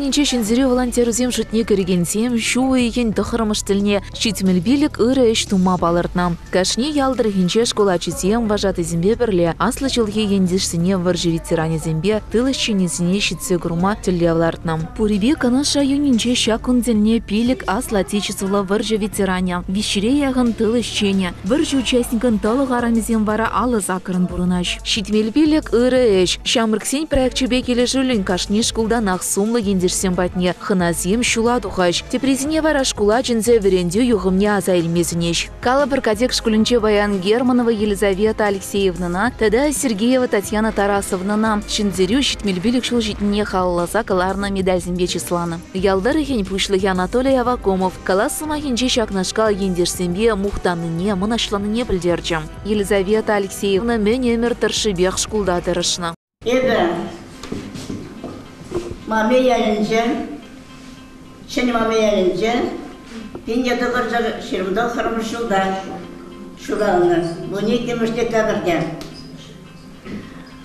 Манинче шинзире волонтерузем шутне коррегенсем, шуэйген дохырмыш тилне шитмелбилик ыры эш тума балыртнам. Кашне ялдыр хинче школа читем важаты зембе бірле, аслы жылге ендишсіне варжы ветеране зембе тылыш чинесіне шитсе грума тилле авлартнам. Пурибе канаша юнинче шакундельне пилик аслы отечествола варжы ветеране. Вещере ягын тылыш чене. Варжы участникын талы гарамезем вара алы закырын бурынаш. Шитмелбилик ыры эш. Шамрыксен проектчебе келешулін кашне шкулдан ақсумлы ендишсем батне. Хыназем шула тухаш. Тепрезине вара шкула джинзе веренде юғымне азайлмезінеш. Кала бір кадек шкулінче Баян Германова Елизавета Алексеевнана, тада Сергеева Татьяна Тарасовнана. Шинзерю шитмелбилик шул житне халласа каларна медаль зембе числаны. Ялдары хень пушлығы Анатолий Авакомов. Каласыма хенче шакнашкал ендишсембе мухтаныне, мұнашланыне білдерчім. Елизавета Алексеевна мен өмір тыршыбеқ шкулда тырышна. Маме ялінже, шыны маме ялінже, пенде тұғыржа шырымда қырмышылда, шулауны, бұны кеміште кәбірде.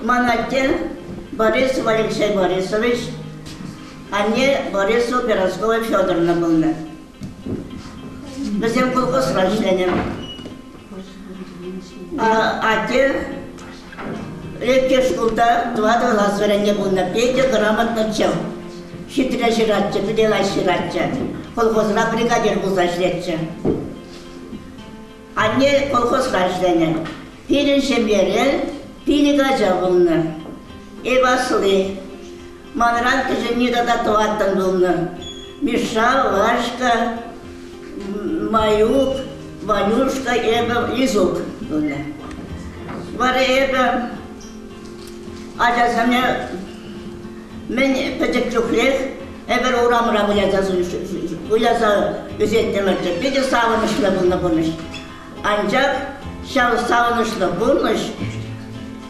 Манатте Борисов Алексей Борисович, анне Борисов Пирожкова Федоровна бұлны. Бізден колхоз рашленем. Ате Лекке шкулда 2 класс веренде бұлна, Петя грамотно чел. Шитре ширатчы, пиделай ширатчы. Колхозна бригадир бұзашлетчі. Анне колхоз рашлене. Пиринше бере, пилигажа бұлны. Эбасылы. Манран кіжі недада туаттын бұлны. Миша, Вашка, Маюк, Ванюшка, Эбі, Лизук бұлны. Бары Эбі Acazane men pecekçuklek eber uğramıra bu yaza özetlemekte. Bir de savunuşla bulmuş. Ancak savunuşla bulmuş.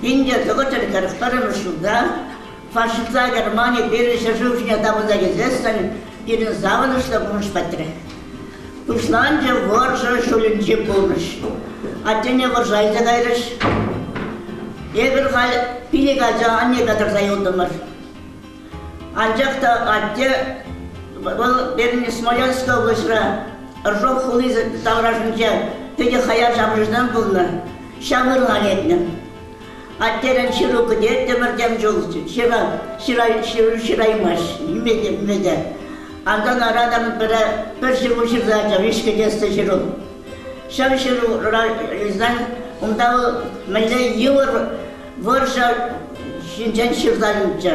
Hince tıkıtır karıştırmışlıkta faşistler Germaniya bir şaşırmışın adamıza gezersen birin savunuşla bulmuş patre. Kuşlanca varsa şölünce bulmuş. Atene varsaydı gayrış. Eber Piligaca anne kadar sayıldımır. Ancak da adde benim Smolensk'a ulaşıra Rjok Huliz davranışınca peki hayal şamrıждан bulunur. Şamırlan ettim. Adderen şiruku diye demirden yolcu. Şiraymış. Ümede. Andan aradan bir şiru şirzaca. Vişke deste şiru. Şam şiru yüzden onda melle yılır varsa şincan şirdanınca.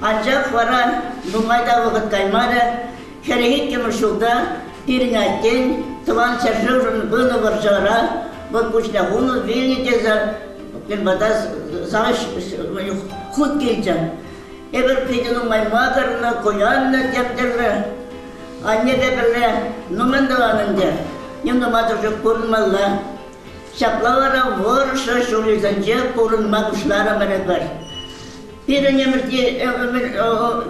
Ancak vara numayda vakit kaymara kerehit kemişulda pirinatten tıvan çarşırın bunu varşara bu kuşla bunu vilni teza ben bada savaş hut geleceğim. Eber pedinin maymakarına koyanına tepterle anne beberle numandalanınca yine matırcık kurulmalı. Şaplavara varsa şöylezence korunma kuşlara beraber. Bir önemli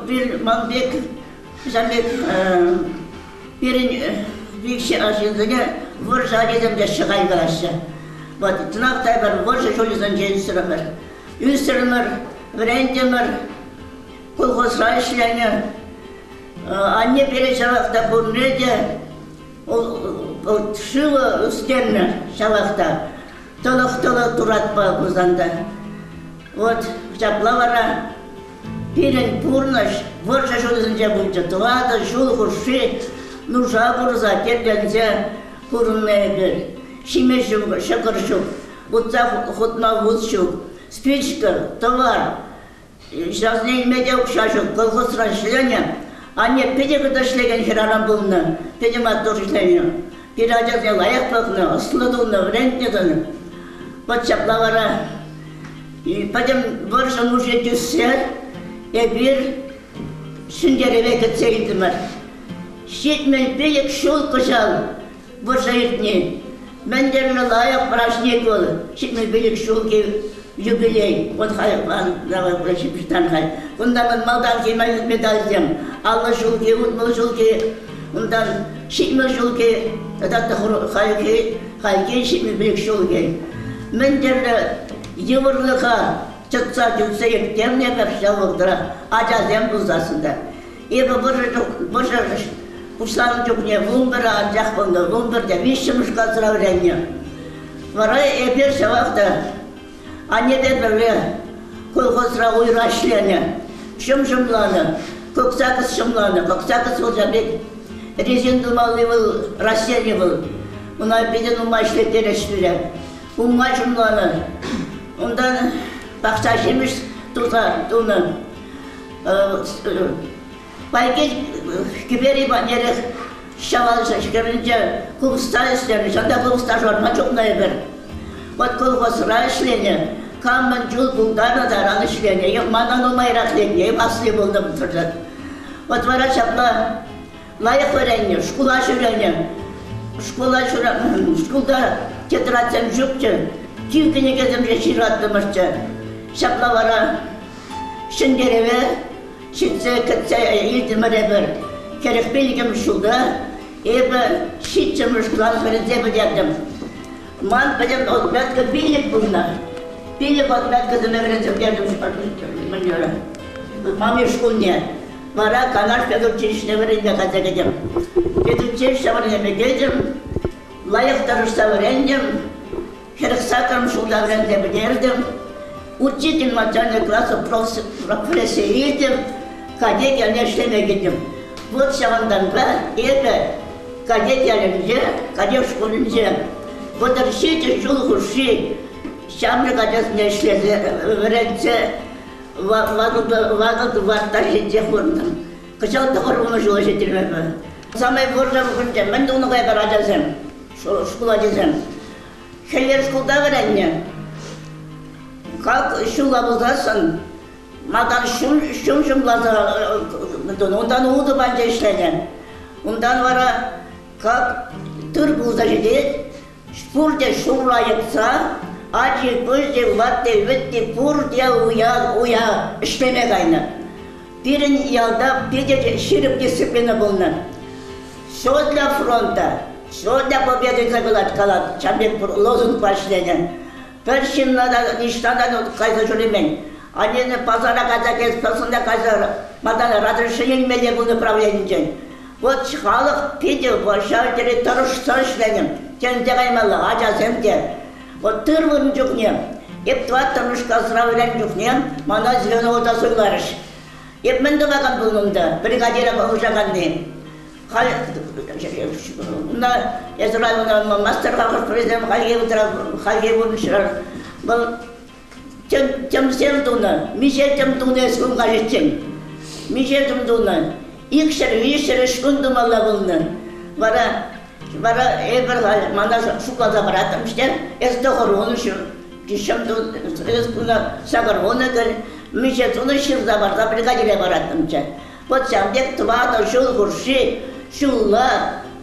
bir mambek, bir şey aşağıya varsa aşağıya şakay karşı. Bak tınakta var varsa şöylezence üstümer. Üstümer, öğrendimer, kolxozlar işlerine. Anne biri şalakta bu neydi? O şıvı üstlerine şalakta. Toluk duratma buzanda. Вот şaplavara pirin purnaş varsa şöylezence bulca. Tuğada şulğu şi nuşa burza terdense purunmaya bir. Şimeşim, şakırşuk, butsa hutma vuzşuk, spичка, товар. Сейчас не имея укшашuk, колхоз рашления. Anne peki kadar işlegen şiraran bulundu. Peki mattor işleniyor. Bir acazya layak bakını, aslı doğunu, renkli doğunu. Bak şaplavara. Peki varsa muşe düşse, bir süngere veketse gittimer. Şitmen peyek şul kışal, varsa yırtni. Ben derine layak praşnik ol. Şitmen peyek şul ki jubiley. Ot hayvan, dava praşipişten hay. Bundan ben maldan ki medalcım. Allah şul ki, utmalı şul ki. Bundan şitmen şul ki. Tatatı hayki, şitmen peyek şul ki. Ben derine yıvırlığa çıtsa cülse yektem ne karşıya vurdıra. Acazem buzasında. Боже, Услан Джукне, Вумбера, Джахбанга, Вумберда, Вишемушка Сраврения. Вара Эпер Шавахта, они деберле, колхозра уйрашленя, Шумшумлана, Коксакас Шумлана, Коксакас Волжабек, резин думалый был, рассеянный был. Он опять умашле терешвиля. Умашумлана, ондан бақсашемиш тута, туна. Пайки кибери банерах шавалша шкеринче кулста истерни, шанда кулста жорма çok наебер. Вот колхоз рашление, камен жул булдарна дараны шление, я манан умайракление, я асли булдым тұрды. Вот вара шапла лайық верение, школа шүрение, школда тетрадьцем жүкче, тюкіне кезімже шираттымышче. Шапла вара шындереве, Şitse kıtse iltimere bir kerek bilgim şulda, ebe şitçemiş klan ferize biledim. Man benim otmetka bilik bunlar. Bilik otmetka zemevrenizim geldim şartmıştır. Mami şkulne. Vara kanar pedurçişine verince kazakedim. Pedurçişine verince geldim. Layık darışta verendim. Kerek sakarım şulda verince bilerdim. Учитель начального класса, профессор ездил, кадет я не шлемегидим. Вот шаванданга, это кадет я ленже, кадет школинже. Вот решите шулхуши, шамры кадет не шлезе, вагал варташите хорнам. Качал тахорвуну шулашетирмебе. Самый горжа вухунче, мен дунугай барадазем, школа дезем. Хелер школда веренне. Как шула булдасын, мадан шум-шумлаза, ondan uğdu bence işlenen. Ondan vara, как tır bulda жедет, пурде шурlayıpsa, acı gözde, vatte, vette, purde uya, işlemek aynı. Birin yalda, bir de şirip disiplini bulunan. Что для фронта, что для победы kalat, çambek lozung başlayan. Perşinlada, niştada kaysa şöyle Они пазара казаки спасында казар, мадан разрешение имели бұл направление. Вот халық педе, башар тұрышса ішленем, тенде қаймалы, ажасым де. Вот тұрвын жүкнем, еп туат тұрышқа сыравылен жүкнем, мана зелені ота сойларыш. Еп мінді баған бұлымды, бригадира бағышағанды. Мына мастер қағыш президент қалге болмышыр. Бұл Темсем туна, мишетем туна скун кажетем. Мишетем туна, икшер, вишер, скун думала булны. Вара эбер мана шуклада баратым işte. Эстохор onu şu. Кишем ту эскуна сагар onu гар. Мишет onu шилда барда бригадире баратым işte. Вот самдек твада шул курши, шулла,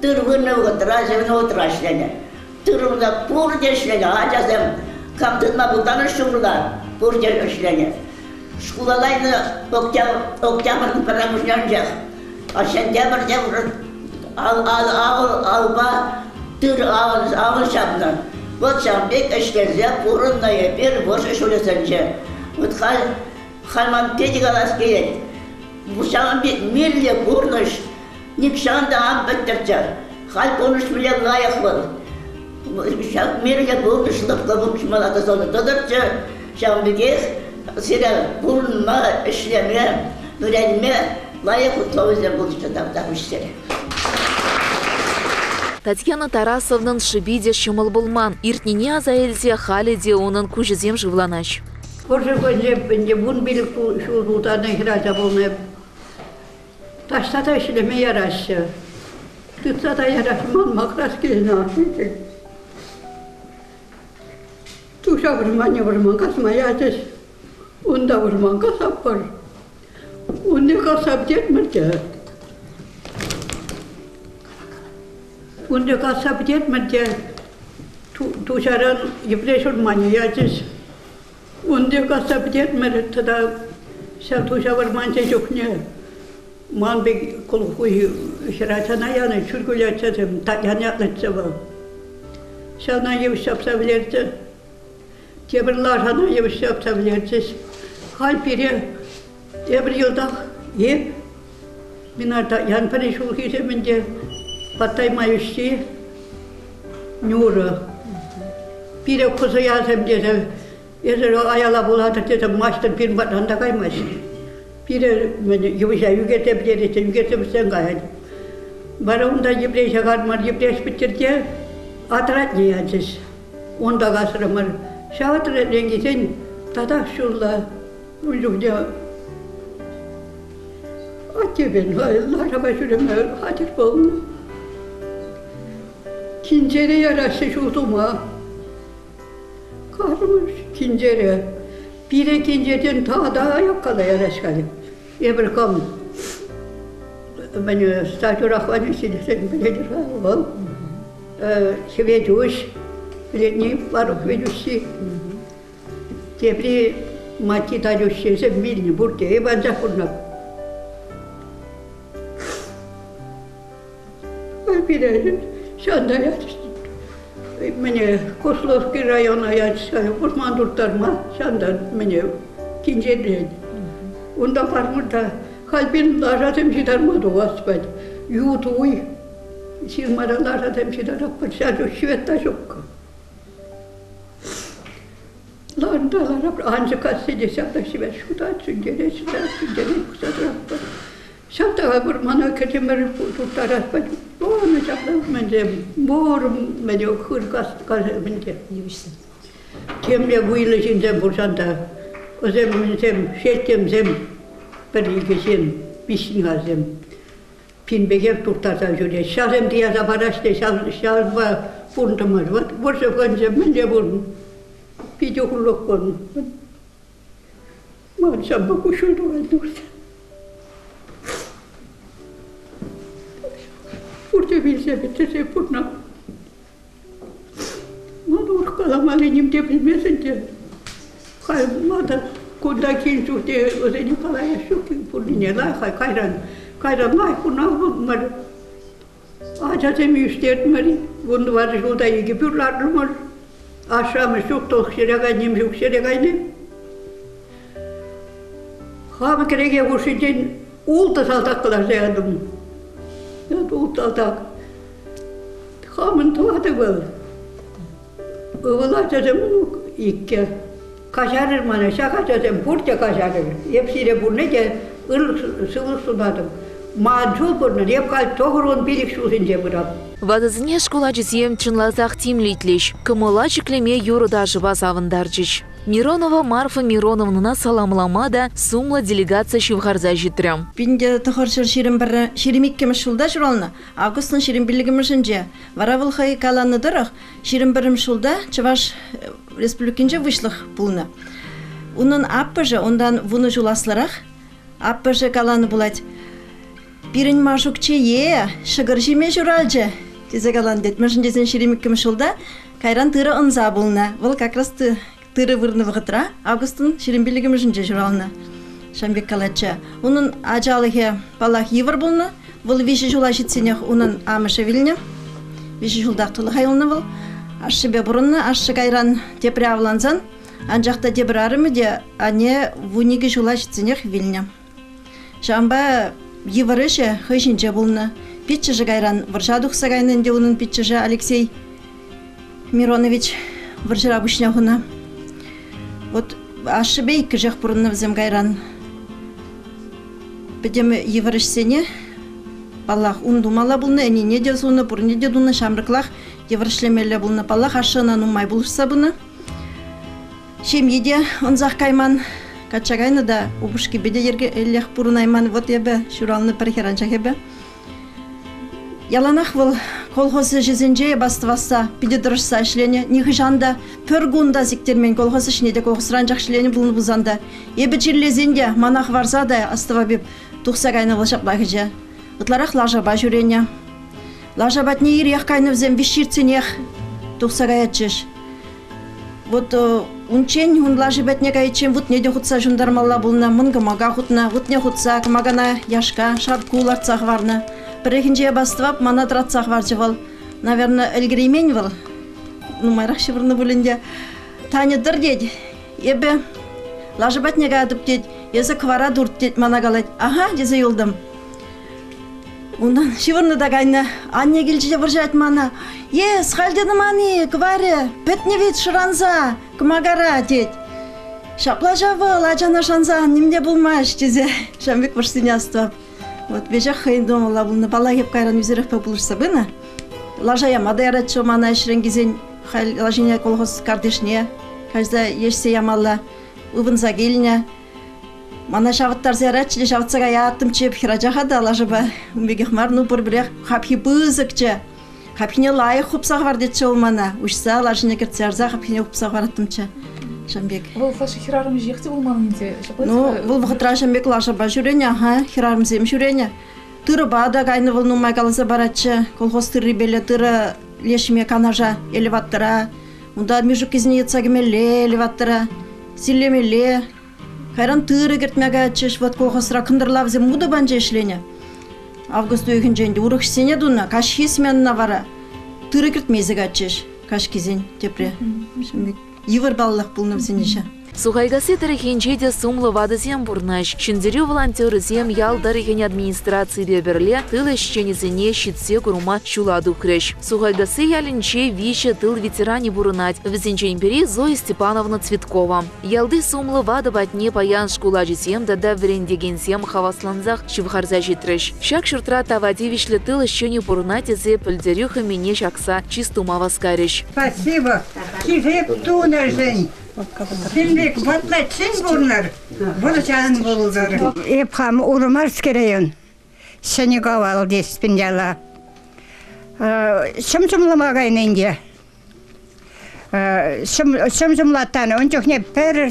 тырвыны утражевны утрашлene. Тырвыда пурдешлene, ажазем. Kamtırma bundan şurada, burcu işleniyor. Şkolalaydı, oktyabırın paramız yanacak. Sentyabr'da alba, tır ağır şamdan. Вот şambek işlerse, burunla bir boş şöyle sence. Вот halman pedi galas gelir. Bu şambek milli burnuş, nikşanda ambettirce. Hal konuşmaya layık var. Mirge bulmuşluk kabulmuşmalar da sonra tadırca şambige sira bulunma işleme öğrenme layık utlavızda buluşta tapmıştır. Татьяна Тарасовнын шибиде шымыл булман. Иртнине азаэлзе халеде onun кужезем живланач. Уже бенде бун билик шулутаны хираза болны. Ташта да işleme yaraşı. Tutsa da yaraşman makras gelin Tuşa vurman, vurman, kasma yatış. Onda vurman, kasap var. Onda kasap yetmedi. Onda kasap yetmedi. Tuşaran yıpreş vurman yatış. Onda kasap yetmedi. Tada sen tuşa vurman çok ne? Man bir kulkuyu şiratana yani çürgül yatacağım. Yan yatlatacağım. Sana yavaş yapabilirdi. Tebrikler sana yavaş yapabilirsiniz. Hal biri, bir yılda yiyip, Minarda yan parişul keseminde patlaymayıştı. Nuru. Bir kuzu yazım dedi. Ezer ayala buladı dedi. Maçta bir batanda kaymış. Bir yuvuşa yügetebilirse yügetebilirsen gayet. Bana onda yıpreş çıkarmar, yıpreş bitirdi. Atrat niyansız. Onda kasırmar. Şavatır rengi sen tadak şurla. Ucumca. Hadi ben Allah'a başırım. Hadi bolma. Kincere yarası şutuma. Karmış kincere. Bir kinceden daha yakala yaraskalım. Ebrikam. Ben statü rahvanı silsen biledir ha. Şeveduş. Biletniyim var okveduşi. Tebri mati taduşşese bilni burada banca kurnak. Bir şanda yatıştı. Beni Koslovski rayona yatıştı. Kurman durtarma. Şanda beni kinceri. Onda varmır da kalbin lajatem şidarmadı o asfalt. Yutu uy. Silmara lajatem şidarapar. Şadı şivetta şokka. Landalar anca kasede şada şiver şuda süngere kusadrapar. Şada burmana ketemer tutarapar. Ona çaplar bence borum bence hırkas bence. Yemişsin. Temle bu ilişinden bursanda. O zaman şeltem zem perikesen bisin hazem. Pin beger tutarsan şöyle şazem diye zabaraşte şazva bundumar. Bursa kanca bence bun. Pide kulluk kon. Mansam bakuşuldu oldu. Burada bilse bitirse bununla. Manur kalamalınyım de bilmesince. Kalmada kundakin suhte özeni kalaya şukin bununla lay kayran lay bunlar. Acazem üstlertmeri. Bunu var şurada iyi bürlarlar. Aşağımı çok tokşireganim, çok şireganim. Hamı kereke koşucun ulta saltaklar sayalım. Ya da ulta saltak. Hamın tuvadı var. Oğlan sözüm iki. Kaşarır bana, şaka sözüm, burca kaşarır. Hepsiyle burnece sıvı sunadım. Mağdur burnun, hep kalp toğurun bilik suzince bırak. Вадызыне школа жесем чынлазақ тимлитлеш, кымыла чиклеме юрыда жыва завындарчыч. Миронова Марфа Мироновнына саламлама да сумла делегация шивхарза житрям. Бинде тохоршыр ширимиккемеш шулда журалны. Августын ширимбилигимешинже. Варавыл хай каланы дырых. Ширимбирим шулда Чуваш республикинже вышлых булны. Унын аппыжы ондан вуны жуласларах. Аппыжы каланы булать. Бирин машукче шыгыр жиме журалжы. Тезе каланы детмешин десен ширимиккемеш шулда. Кайран тыры ынза булны. Выл как раз тыры вырны вғытра. Августын ширимбилигимешинже журалны. Шамбек калача. Унын ажалыхе балах евр булны. Выл виші жула житсенех унын амышы вилне. Виші жулдақ тулы хайылны выл. Ашшы бе бұрынны, ашшы кайран тепре авланзан. Анжақта тепір арымы де, ане вунигі жула житсенех вилне. Шамба еврыше хыжинче булны. Питчыжы кайран выржадухса кайнынде унын питчыжы Алексей Миронович выржыра бушняхуна. Вот ашшы бе икі жақ бұрынны взем кайран. Бедем еврышсене баллах ундумала булны, әне не де суны, бұрын де дуны шамрықлақ еврышлемелі булны. Баллах ашына нумай булышса бұны. Шем еде онзақ кайман качагайны да убышки беде ерге әллех бұрынайман. Вот ебе шуралны пархеранчақ ебе. Яланақ бұл колхозы жезінже бастываса, биде дұрышса ішлене, нехі жанда пөргунда зіктермен колхозы ішінеде колхозранжақ ішлене бұлыны бұзанда. Ебі жерлезенде манақ варса да астыва беп тұқса кайны бұлшақ бағыжа. Ұтларақ лажаба жүрене. Лажабат не ерек кайны взем бешірценех тұқса каятчыш. Вот унчен он лажабат не каятчен, вот неде хутса жундармалла бұлына, мұнғы мага хутна, вот не хутса, магана яшка, шарткулар цақ варна. Бірекінже бастывап, мана тратсақ варчы вал. Наверное, әлгіреймен вал. Ну, майрақ шыбырны бөлінде. Таны дыр дед. Ебе, лажыбат неге адып дед. Езі квара дұрт дед мана қалайды. Ага, дезе елдым. Ondan şivrını da kayna anne gelişe vurjat mana. Yes, halde mani kvari, petnevit şranza, kmagara det. Şapla javıl, acana şanza, nimde bulmaş dize. Şambek vursinyastı. Вот бежах хайн дома лабулны бала кеп кайран үзерек популурса бына. Лажая мадайрат чомана шренгизен хал лажиня колхоз кардешне. Кажда ешсе ямалла убынса келне. Мана шавыттар зяратчы шавытсага яттым чеп хиражахада лажыба. Умбегех мар ну пурбрек хапхи бызыкчы. Хапхине лайык хупсах бар детче олмана. Ушса лажиня кертсярза хапхине хупсах бараттымчы. Шамбек. Бұл фашы хирарым жекті болманың де. Ну, бұл бұқытра шамбек лашаба жүрене, хирарым зем жүрене. Тыры бада кайны бұл нумай қалысы баратчы, колхоз тыры белі тыры лешіме канажа елеваттыра. Мұнда межук кезіне етсагымеле елеваттыра, силемеле. Хайран тыры кертмеға атчыш, вот колхозра кындырлав зем мұды банжа ішлене. Август өйін жәнде ұрық сене дуна, каш хесменна вара. Тыры кертмезіг атчыш, каш кезен тепре. Йывыр баллах пулнып сенеше. Сухайгасы тарихинче де сумлы вадызем бурнаш. Шиндерю волонтеры зем ял дарихин администрации беберле тыл ещенезіне щитсе курума шуладу креш. Сухайгасы ялинче вище тыл ветеране бурынать. Везенче импери Зоя Степановна Цветкова. Ялды сумлы вады батне паян шкула житем да врендегенсем хавасланзах шивхарза житреш. Шак шуртра тавадевишле тыл ещене бурынать зе пыльдерюха мене шакса чистума васкареш. Спасибо. Кизеп туна жень. Сенбек батлатсен бурнар. Бұл жағын болудар. Епхам Урмарский район. Сенегавал деспін жала. Шымшымламағай ненге. Шымшымлаттан он жоқне пір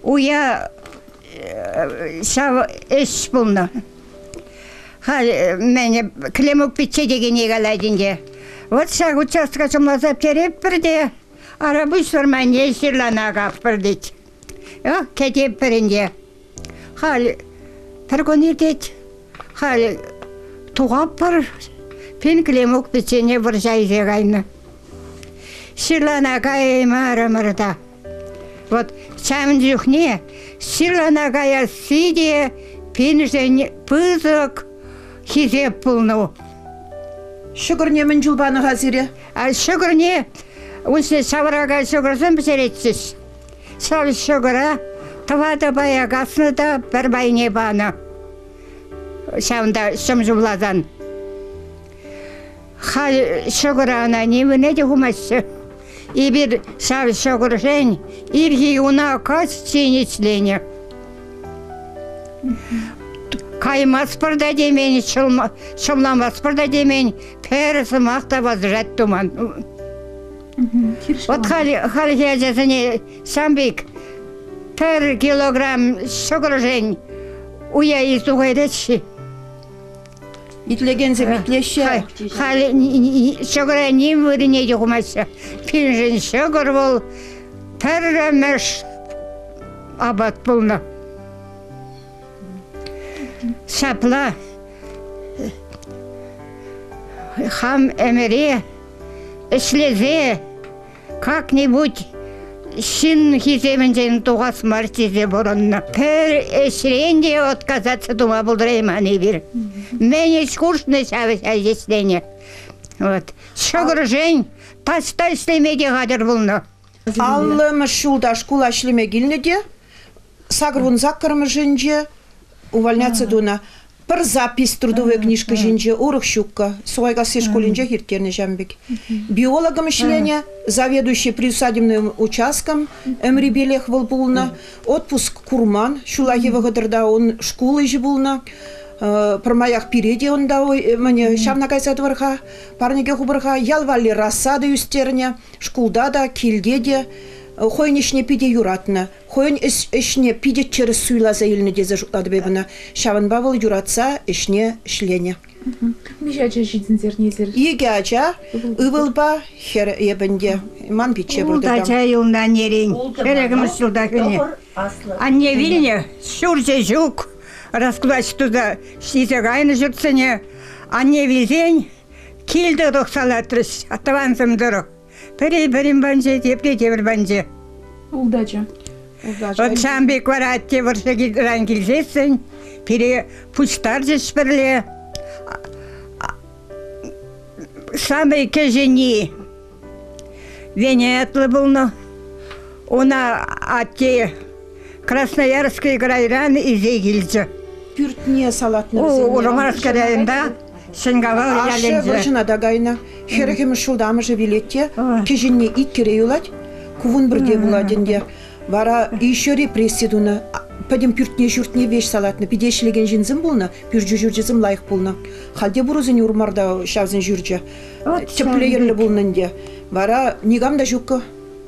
уя шав еш бұлны. Мәне клемук питче деген егалайденге. Вот шаг участка шымлазап тереп бірде. Арабышлар мәне сирлана қапыр дейді. Кетеп бірінде. Хал бір көне дейді. Хал туғап бір. Пен клемук бітсене бір жайзе қайны. Сирлана қайма арымырда. Вот сәмін жүхне сирлана қая сиде пен және пызық хизеп бұлну. Шүгірне мін жылбаны ғазире? Шүгірне Онсы савырага шөгірсін бісеретсіз. Сал шөгірі, тұвады баяғасыны да бір байне баны. Сауында шым жұмлазан. Хал шөгірі ана неміне де ғымасы. Ибір сал шөгіршен, ирхи уна қас сенечлені. Каймас бірді демен, шымламас бірді демен, пәрісі мақта вазырат думан. Вот хали хязясыне самбик 1 килограмм шөгіржен уя изуғайдетші. Итлегензем итлеші. Хали шөгірі нем выріне де құмасы. Пенжен шөгір бол 1 мәш абат болны. Сапла хам әміре Ішлезе, как-нибудь шин хиземінжен туғас мартизе бұрынны. Пір әшіренде отказаться дума бұлдырайманы бір. Мен скучны шавыш әжеслене. Шөгір таста іслемеде қадыр бұлны. Аллымы шулда шкула шлеме келнеде, сағырвын зақырымы жынже, увольняться дуна. Бір запись трудовой книжка жинже урық шукка, суайгасы школинже хиртерне жамбек. Биологом ишлене, заведующий приусадебным участком, Эмри Белех волбулна, отпуск курман, шулахи вагадырда он школы же булна, промаях переде он дауй, мне шавна кайсат варха, парнике хубарха, ялвали рассады юстерне, шкулда да, килдеде, Хойн ишне пиде юратна, хойн ишне пиде через суйлаза илне дезе жутлады бебіна. Шаван бавыл юратса ишне шлене. Миша ача жидінзернезер? Еге ача, ывылба хер ебінде, ман питче бұрдырдам. Улдача юлна нерен, керегіміз жылда күне. Анне вильне, шурже жук, расклач туда шизе гайны жүртсіне. Анне вилзен, келді дұқсалатрыш, атавансым дұрық. Бірім банже, тепір банже. Улдача. Вот самбек варатте варшаги рангилзесін, пире пучтар жеш бірле. самый кежени. Венетлы было. Она отте Красноярский крайран изегилді. Пүртіне салатны. Урмарский районда Сенгавал Ашы яленді. варжына дагайна. Херекемі шулдамы же билетте. Кеженне ит керей улад. Кувын бірде буладынде. Вара еще репрессия дуна. Падем пүртіне жүртіне веш салатны. Пидешлеген жинзім болна. Пүрджі жүрджізім лайық болна. Халде бұрызын урмарда шавзын жүрджі. Теплеерлі болнынде. Вара нигамда жүккі.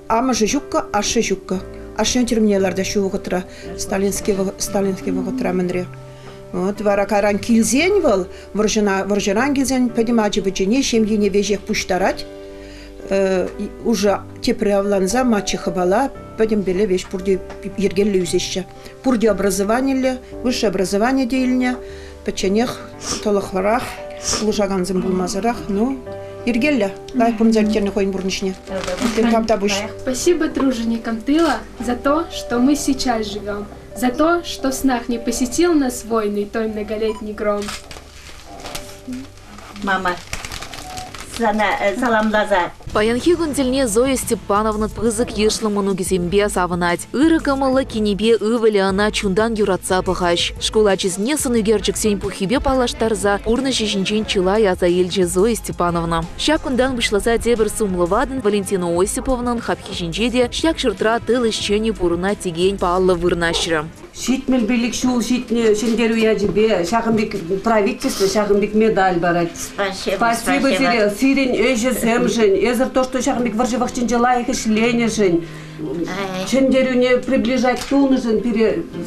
Амыжы жүккі, ашы жүккі. Ашын терминеларда шу вғытра. Сталинский вғытра мінре. Вот, вара каран килзен был, варжаран килзен, падем аджы бычыне, шемьене вежек пуштарать. Уже тепреавланза матчы хабала, падем беле веш пурде ергелле үзешче. Пурде образование, высшее образование дейліне, паченех, толықварах, лужаганзым булмазарах, ну, ергелле, лайк пунзальтерны хойн бурнышне. Спасибо труженикам тыла за то, что мы сейчас живем, за то, что в снах не посетил нас войны той многолетний гром. Мама, саламлаза. Паянхи күнделіне Зоя Степановна пызык ешлы мұнугізембе савынать. Ирыкымылы кенебе ывылі ана чундан юратса пыхаш. Школа чизне сынугерчіксен пухибе палаштарза урны жешінчен чила яза елже Зоя Степановна. Ща күндан бұшласа дебір сумлывадын Валентина Осиповнан хапхишінче де щак шыртра тыл ишчені пурына теген паллы вырнашыры. Шитмел билик шул шитне шендеру яжибе, шахымбек правительство, шахымбек медаль барать. Спасибо тебе, сирень эже земжень, эзер то, что шахымбек варжевах ченджелаих и шленежень. Шендеру не приближать тунажен,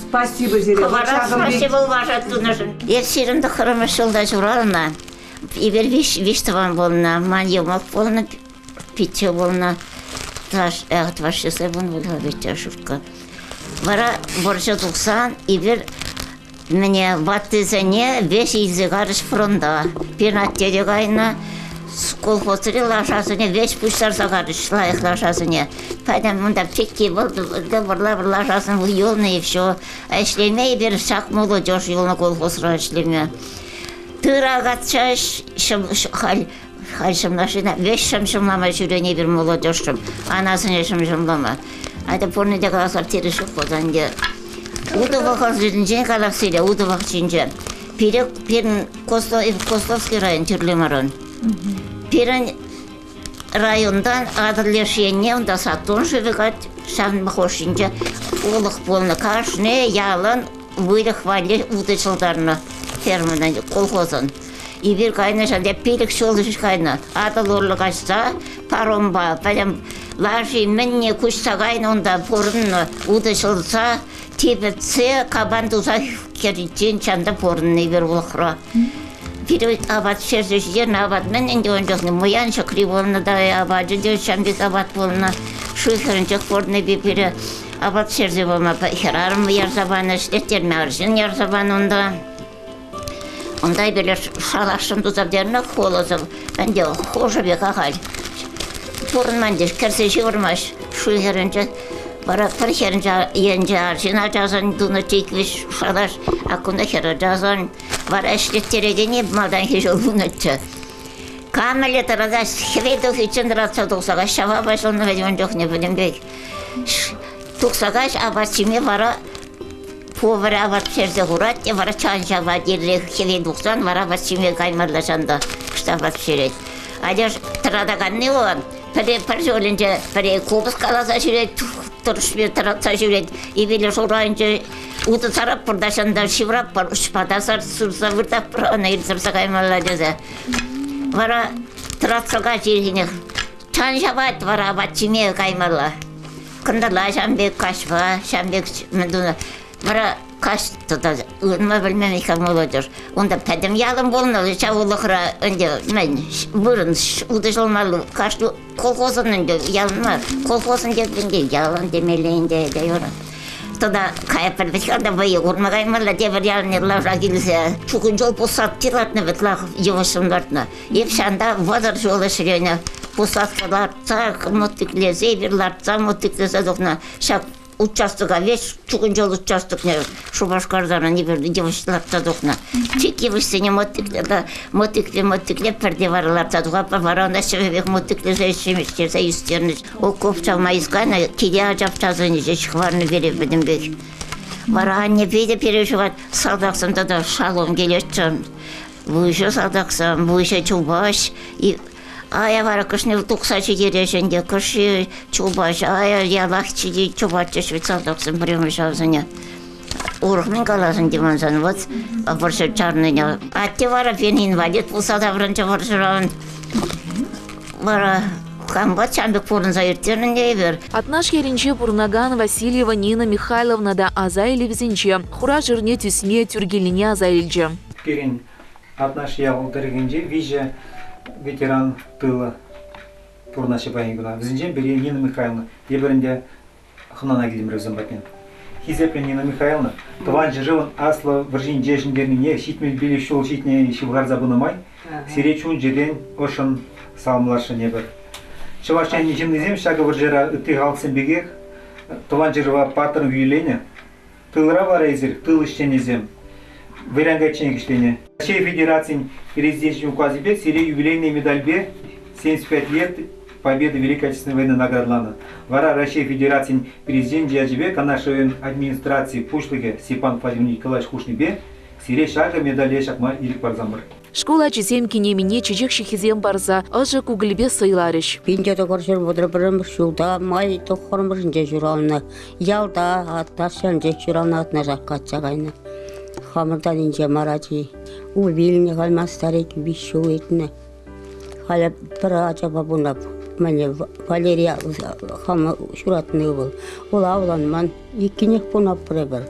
спасибо тебе. Спасибо уважать тунажен. Я сиренді хырымы шылда журалына, ибер виштован болна, маньемок болна, питче болна, твашысы болна, витя шурка. Вара борча 90 ибер мне ваттызыне веш изыгарыш фронта. Пирнаттере гайна колхозыре лашасыне веш пуштар загарыш лайық лашасыне. Пайдам мында пекке болды, бір лашасын бұл елны евшо. Эшлеме ибер шақ молодежь елны колхозыра эшлеме. Тыра гатчаш хал шымлашына веш шымлама жүрене бір молодежьшым. Анасыне шымлама. Айда порнеде қаласар терішіп болданде. Удовақ азырынжен қалақсыйлы, удовақ жинже. Перін Костовский район түрлемарын. Перін райондан адырлешенне, онда саттон жывығат, шағын бұқошынже. Олық болны қашны, ялын, вылық вали удычылдарны фермынан, колхозын. Ибір қайны жанда перік шолыш қайны. Адыл орлық ашса, паромба, бәлем лажи мінне күш сағайын онда порынны удышылса, тепетсе, кабан туза керетен чанда порынны бер олқыра. Бір абат шерді жерін абат мінен де он жоқны, мұян шықри болны да абат, жүдер шамбек абат болны, шүйхерін жоқ порынны бепері абат шерді болма, херарым ярзабаны, штеттерме аржын ярзабаны онда. Ондай белер шалашым тузабдеріні қолызым, бәнде қожы бек ағал. Порынмандеш, кәрсе жығырмаш, шүйхерінді, бара пархерінді енді аржына жазан, дуны теквеш шалаш, ақында хері жазан, бара әшлеттереден еп малдан хежол бұнытты. Камелі тұрада хвейді хүйтін ратса тұқсаға шава башылны бәден жоқ не білінбек. Тұқсаға абасиме бара повара абат жерде құрат, бара чан жава дерлі хвей 90, бара абасиме қаймарлашанда қыштабат жерет. Адер тұрадағанны оған, бір жолынже, бір қобыз қаласа жүрет, тұрышпен тұратса жүрет, ебелі жорайынже уды сарап бұрдашанда шеврап бар, ұшпадасар сұрса бұрдап бір ана ерсірса қаймалла деді. Бара тұратсаға жергені, чан жабат бара абатчиме қаймалла. Күнділа шамбек қашпа, шамбек мүндіні, бара қашты да, ұғынма білмем екам олады. Онда пәдім ялым болын, шауылықыра өнде, мен бұрын ұды жылмалы, қашты колхозын өнде, ялынма, колхозын дегенде, ялын демелейінде дейорын. Тода кайпыр бішканда бәйі ұрмағаймырла дебір ялынерлар жагілсе, чүгін жол бұсат тилатны бітлақ евышымдартны. Епшанда вадар жолы шірені бұсаткаларца, мұттіклезе, бірларца, мұттіклезе доқна, шақ участокга весь чугунжол участок не Шубашкардан не берди девочкалар тадукна. Тик девочканы мотыкле перде варлар тадуга парваранда себек мотыкле зешемиштер заистерниш. О ковча майскана кидя жапчазыны жешхварны бере бедимбек. Вара не беде переживать солдатсам да шалом келеччен. Буйша солдатсам, буйша чубаш и ая вара кышны туксачы дерешенде кышы чубаш ая ялахчы чубачы солдатсам примешавзыня. Урухмен каласын димансан вот борше чарныня. Атте вара пен инвалид булса да биринчи боршуран. Вара Камбат чамбек порын заиртерін дейбер. Атнаш ерінче Бурнаган Васильева Нина Михайловна да азайлы візінче. Хура жырне түсіне түргеліне азайльче. Керен атнаш ялдыргенже виже ветеран тыла Пурнаши Баянгуна. Візінчен бере Нина Михайловна. Еберінде хынана келдімір өзім батмен. Хизеплен Нина Михайловна. Тыван жырывын аслы віржин жешіндеріне шитмел беле шол шитне шивғар забынымай. Сиречун жерден ошын салмылашы небір. Чувашчане жемнезем шага выржера ты галсын бегех, туван жырва патрын юйление, тылра варайзер, тыл ищенезем, вырянгачен кишлене. Россия Федерации президентский указ бе, серия юбилейный медаль бе, 75 лет победы Великой Отечественной войны наградлана. Вара Россия Федерации президент Джаджибе, канашевен администрации Пушлыге Степан Владимирович Николаевич Кушнибе, серия шага медаль шакма Ирик Парзамбар. Школа чизем кинемине чижик шихизем барза, ажы кугілбе сыйларыш. Пинде доғыршыр бұдыр-бірім шулда, май тоқырмырын же жүрауына, ялда атташын же жүрауына атына жаққа атсағайны. Хамырдан инже мараджи, убиліне қалмастар екі биш шоу етіні. Халі бір ажаба бұнап, мәне Валерия хамы шуратыны бұл. Ол ауыланман екінек бұнап бір.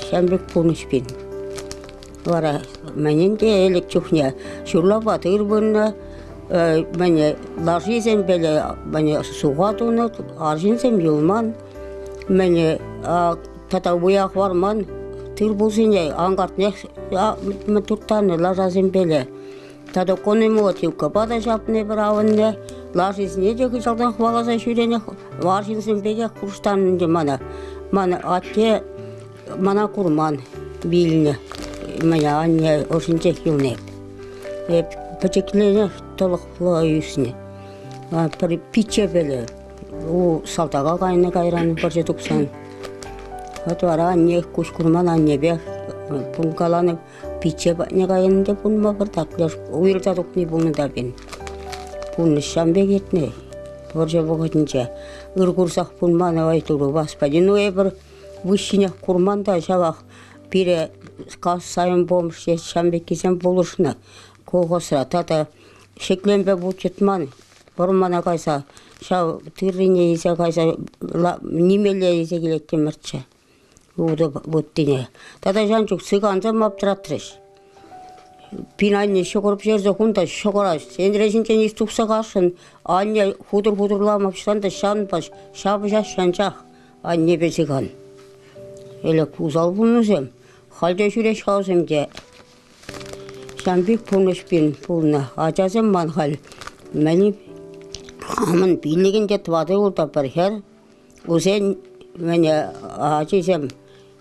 Шәмбек бұныш бен. Вара менен де элек чухня шурла батыр бунна мене лажизем беле мене сугатуны аржинсем юлман мене татабуя хварман тыр булсине ангартне туттаны лажазем беле тада конемотивка бада жапне бравынне лажизне де кычалдан хвалаза шүрене аржинсем беле курстанынде мана атте мана курман билне Моя Аня очень техничная. Потекли толкло юсне. При пиче беле. У салтага кайны кайран барже туксан. Атвара Аня кушкурман Аня бе. Пункаланы пиче не кайынды пунма бір таклеш. Уйрта тукни пунны да бен. Пунны шамбе кетне. Барже богатынча. Ыргурсак пунманы айтуру господин уебір. Вышине курманда жавақ. Бире кас сайын болмыш шамбек кезен болушына колғосыра тата шекленбе бұлчетман бұрмана қайса шау тыррине есе қайса немеле есе келеттен мұртша ұды бұттыне тата жанчук сыганза маптыратрыш пинайне шоқырып жерді құнда шоқыраш сендіресінчен естукса қашын анне худыр-худырламапшан да шанбаш шабы жаш жанчақ анне бесіған Ele kuzal bulmuşum. Halde şuraya şahsım ki. Şambik bulmuş bin bulna. Acazım man hal. Beni hamın bildiğince tuvadı oldu bir her. Uzen beni acizim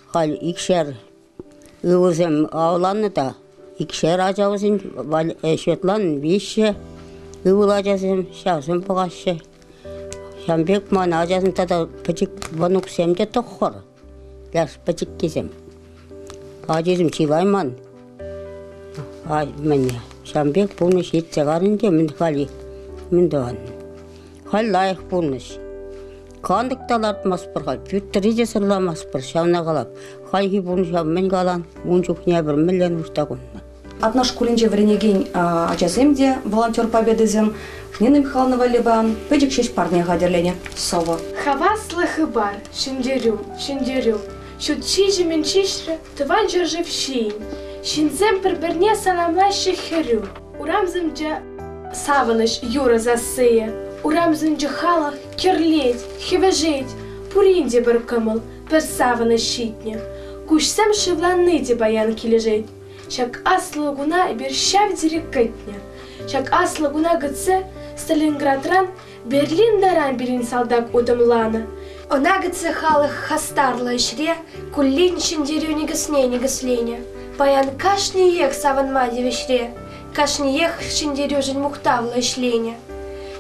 hal ikişer. Uzem avlanı da ikişer acazım şetlan bişe. Acazım şahsım bağışı. Şambik man acazım tada pıcık banuk semde tokhor. Las pacik kesem. Acizim çilayman. Ay men şambek bulmuş yet çagarınca men hali men doğan. Hal layık bulmuş. Kandıktalar maspır hal. Püttürüce sırlamaz bir şavna kalap. Halki bulmuş men kalan. Bunçuk ne bir milyon usta kunna. Атна школинче вренеген ачасемде волонтер победызем Нина Михайловна Валибан педик шесть парня гадерлене сова. Хаваслы хыбар, шиндерю, шут чижи мен чишры, тыван жыржы в шиин. Шинзем перберне санамлаще херю. Урамзымче савыныш юра засыя. Урамзымче халах керлеть, хевежеть, пуринде бір кымыл, пер савыныш щитне. Кушсем шевланыде баян килежеть. Шак аслы гуна бир шав диреккетне. Шак аслы гуна гыце Сталинградран Берлин даран бирин салдак удымланы. Она гыцы халық хастарлы ішре, күллен шындерю негіслене. Паян кашни ех саванма девешре, кашни ех шындерю жын мұқтавлы ішлене.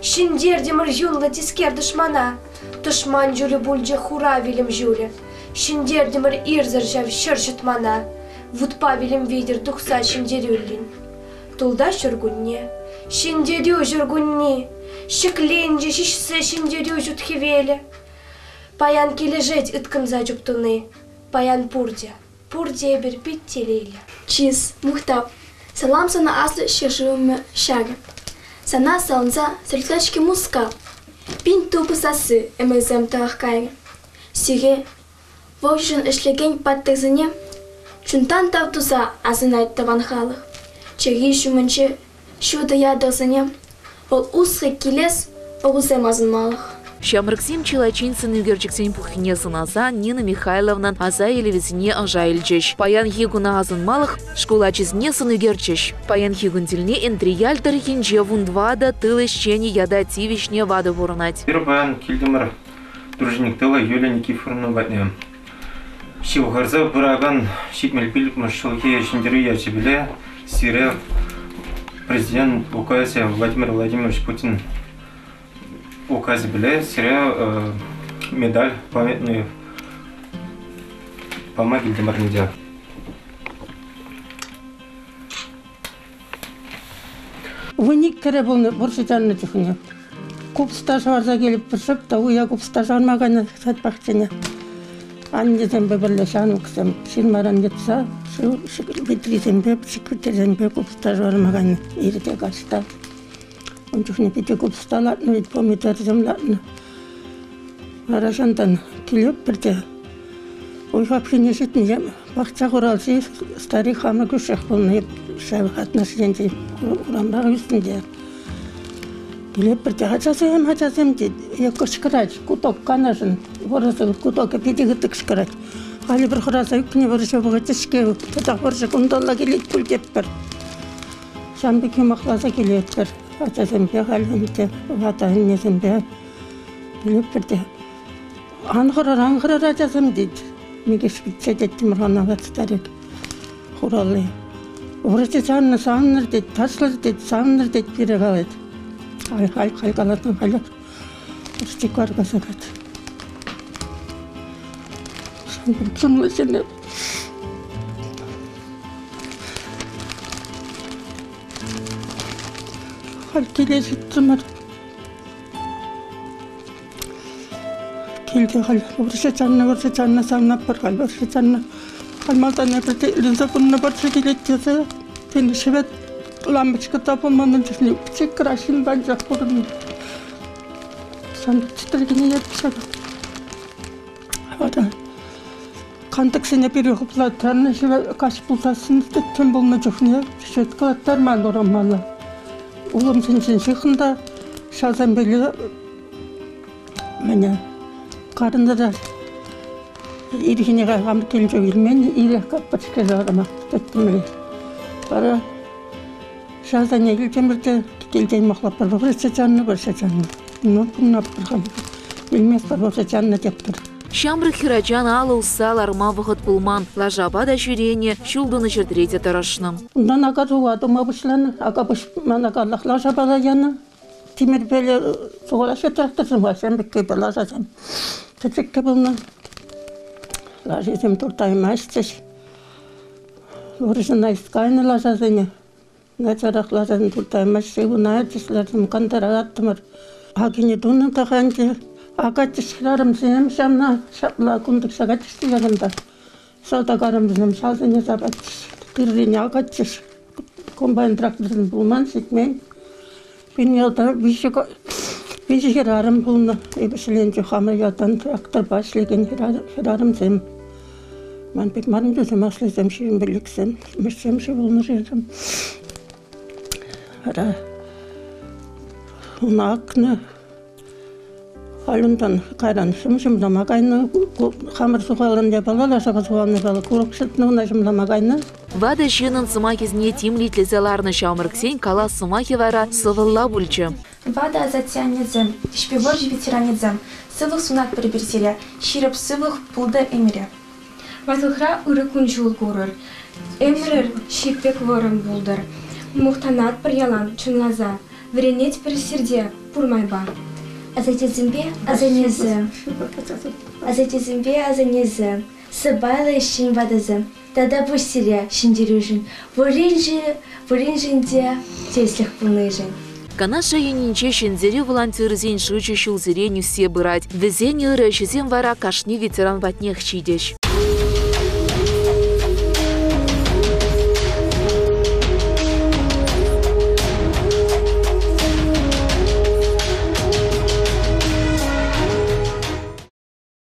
Шындер демір юнлы тискер дұшмана, дұшман жүрі бүлже хура вилім жүрі. Шындер демір ирзір жав шыр жұтмана, вұтпа вилім ведер дұқса шындерюлін. Тулда жүргінне, шындерю жүргінне, шықленже шишсы шындерю жұтхевелі. Паян кележет ыткымза жүктуны, паян пурде бір бит телейлі. Чиз, мұқтап, салам сана аслы шешуымы шағы. Сана салынса сіртләшкі мұска, пин тупы сасы әмізім тағық кайры. Сире, вожжын ішлеген паттығзыне, чунтан тавтуза азын айттыван халық. Чері шумынчы, шуды ядырзыне, ол ұсқы келес, оғызем азын малық. Шамрыксем Челачин үгерчексен пухине сынаса Нина Михайловна аза елевізіне ажа елчеш. Паян хигуна азынмалық школачизне үгерчеш. Паян хигундилне энтрияльдыр хинже вундвада тылы щени яда тивишне вады ворнать. Первый паян кильдемір дружинник тыла Юлия Никифоровна батне. Шивгарза бұраган шитмелпілік мұшылге шындеру ячебіле сире президент указе Владимир Владимирович Путин указ биле сире медаль памятную по могиле Марнидя. Вуник кере болны буршитанны тихуне. Куп стаж варза келіп біршіп, та уя куп стаж армағаны сатпақчыне. Аннезен бебірлешан ұқсам, шырмаран кетса, битризен беп, секретарзен беп куп стаж армағаны ерте қашта. Он чухне пите куп сталатны, ведь помидор землатны. Арашантан келеп бірде. Ойхап шынешетін жем, бақча құралсы, старый хамы күшек болны, шәвік атнашыден ұрамбағы үстінде. Келеп бірде, хачасым дейді, екі шықырач, куток қанашын, орысы кутокы пете ғытық шықырач. Али бір құраса үкіне бұрышы бұғы тішке, тұтақ бұрышы күндалла келет күл кеп бір. Шамбеке мақласа келет бір. Хачасым бе, қалымды, ватайын несім бе. Келеп бірде, аңғырар ажасым дейді. Мегеш бітсе деттім ұрғана ғатыстарек құралы. Орысы санны санныр дейді, таслыр дейді, санныр дейді бере қалайды. Қалатын қалар. Орысы көргі сағат. Шаңбір сұмлы сені. Қал келесі тұмыр. Келді қал. Орысы жанна саңнап бір қал. Орысы жанна. Қалмалдан әбірді үлінзі бұнына баршы келеттесі. Тені шебет ламбычқы тапылманын жүзіне пічек крашын бән жақ бұрын. Санды чытыргені еді шаға. Ада. Қантық сене бері құпылаттарыны шебет қаш бұлтасын түн болны жүхіне. Шет қылаттар мән орамалы. Улым сенсен шықында шазан бөлі мәне қарындыра ирхине қағамы келжі елмен ирек қаппачқа жағыма төттімілі. Бара шазан елжемірді келден мақлап бар бұрысы жанны. Бұнап бірғам. Елмес бар бұрысы жанны деп тұр. Шамры хирачан алы ұсал арма вғыт бұлман, лажаба да жүрене, шулдыны жүрдірейте тарашыным. Ұндан аға жуадым абышланы, аға бұшман ағалық лажабада яны. Темір бәлі соғалашы трақтырсым ғашам бікке бір лажазам. Тәтікке бұлны. Лажызым тұртайым әстіш. Орышын айскайны лажазыны. Нәчарақ лажазын тұртайым әстіш. Ұна әтішлердім қандара аттымыр. Ағыны дұны тағанды. Ағатыш қырарым сенім шамна шапла күндік сағатыш дегенді. Саудағарым біздің шалзыны забатыш. Кіррене ағатыш. Комбайн тракторын бұлман сетмен. Мен елді бейші херарым бұлны. Ебішілен жүхамы ядан трактор башлеген херарым зем. Мен бек марым дүзім аслызым шерім біліксім. Мүшсем шы бұлны жердім. Уна ақны. Алындан қайран шымшымдамағайны, қамыр суғалында балала шаға суғалында бала көрікшілтіні жымдамағайны. Вада жинын сыма кезіне тимлитлі зеларны шамырксен кала сыма хевара сывылла бүлчі. Вада затянезем, шпиворж ветеранезем, сывых сунат переберсере, широп сывых пулда эмире. Ватылхра ырыкун жул горыр, эмирер шипек ворым булдыр. Мухтанат пір ялан чунлаза, вренет пір серде пурмайба. Азатезімбе азанезем, азатезімбе азанезем, сыбайлы шин вадызым, тада бұсире шиндерюжин, варинжинде теслих пулныжин. Канаша енинче шензере волонтерзен шучу шулзере нюсе бырать. Везен ыры шезен вара кашни ветеран ватнех чидеш.